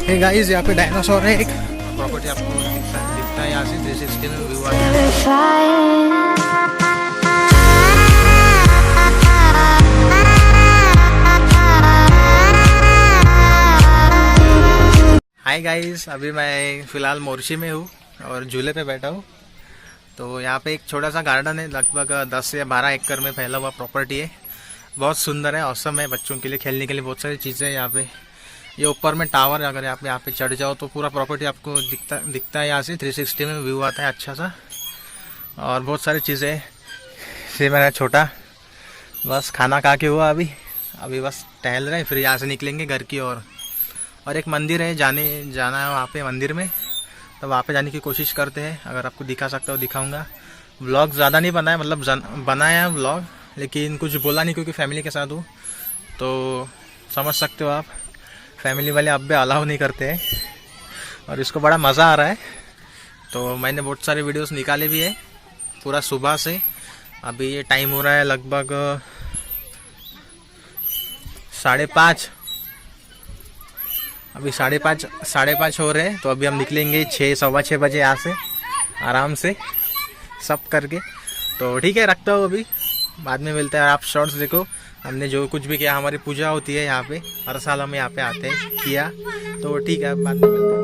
Hey guys, यहाँ पे dinosaur है एक प्रॉपर्टी, आपको दिखता है यहाँ से 360 में व्यू आता है। हाय गाइस, अभी मैं फ़िलहाल मोर्शी में हूँ और झूले पे बैठा हूँ। तो यहाँ पे एक छोटा सा गार्डन है, लगभग 10 या 12 एकड़ में फैला हुआ प्रॉपर्टी है। बहुत सुंदर है, औसम है, बच्चों के लिए खेलने के लिए बहुत सारी चीज़ें हैं यहाँ पे। ये ऊपर में टावर है, अगर आप यहाँ पे चढ़ जाओ तो पूरा प्रॉपर्टी आपको दिखता है यहाँ से 360 में व्यू आता है अच्छा सा। और बहुत सारी चीज़ें से मेरा छोटा बस खाना खा के हुआ अभी बस टहल रहे हैं, फिर यहाँ से निकलेंगे घर की ओर। और एक मंदिर है, जाना है वहाँ पे मंदिर में, तो वहाँ पे जाने की कोशिश करते हैं। अगर आपको दिखा सकता हो दिखाऊंगा। व्लॉग ज़्यादा नहीं बनाया, मतलब बनाया व्लॉग, लेकिन कुछ बोला नहीं क्योंकि फैमिली के साथ हूँ, तो समझ सकते हो आप। फैमिली वाले अब भी अलाउ नहीं करते हैं और इसको बड़ा मज़ा आ रहा है। तो मैंने बहुत सारे वीडियोस निकाले भी है पूरा सुबह से। अभी ये टाइम हो रहा है लगभग 5:30, अभी 5:30 हो रहे हैं। तो अभी हम निकलेंगे 6-6:15 बजे यहाँ से, आराम से सब करके। तो ठीक है, रखता हूँ, अभी बाद में मिलते हैं। आप शॉर्ट्स देखो, हमने जो कुछ भी किया, हमारी पूजा होती है यहाँ पे, हर साल हम यहाँ पे आते हैं, किया। तो ठीक है, बाद में मिलते हैं।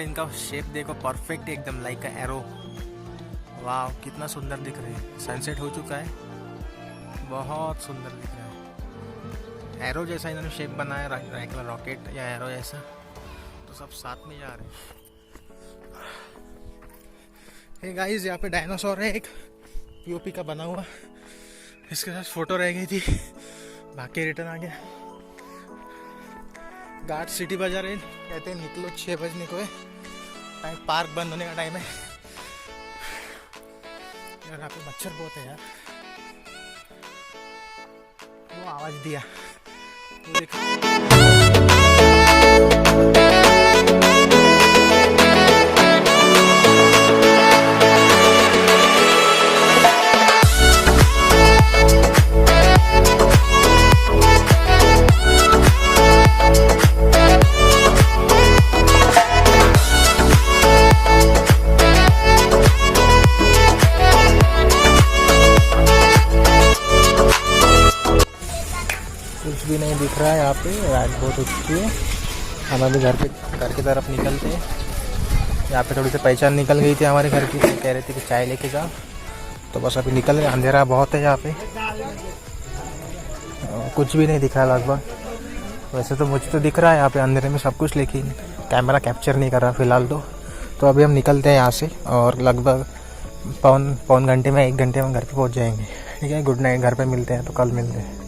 इनका शेप देखो, परफेक्ट एकदम लाइक अ एरो। वाह कितना सुंदर दिख रहे हैं। सनसेट हो चुका है, बहुत सुंदर दिख रहा है। एरो जैसा इन्होंने शेप बनाया, रॉकेट या एरो जैसा। तो सब साथ में जा रहे हैं। हे गाइस, यहाँ पे डायनासोर है एक पीओपी का बना हुआ, इसके साथ फोटो रह गई थी, बाकी रिटर्न आ गया। गार्ड सिटी बाजार है, कहते हैं निकलो 6 बजने को है टाइम, पार्क बंद होने का टाइम है। यार यहाँ पे मच्छर बहुत है यार। वो आवाज दिया तो देखो। कुछ भी नहीं दिख रहा है यहाँ पे, रात बहुत हो चुकी है। हम अभी घर की तरफ निकलते हैं। यहाँ पे थोड़ी सी पहचान निकल गई थी हमारे घर की, कह रहे थे कि चाय लेके जाओ, तो बस अभी निकल गए। अंधेरा बहुत है यहाँ पे, कुछ भी नहीं दिख रहा लगभग। वैसे तो मुझे तो दिख रहा है यहाँ पे अंधेरे में सब कुछ, लेकिन कैमरा कैप्चर नहीं कर रहा फिलहाल तो अभी हम निकलते हैं यहाँ से और लगभग पौन घंटे में 1 घंटे में घर पे पहुँच जाएंगे। ठीक है, गुड नाइट। घर पे मिलते हैं, तो कल मिलते हैं।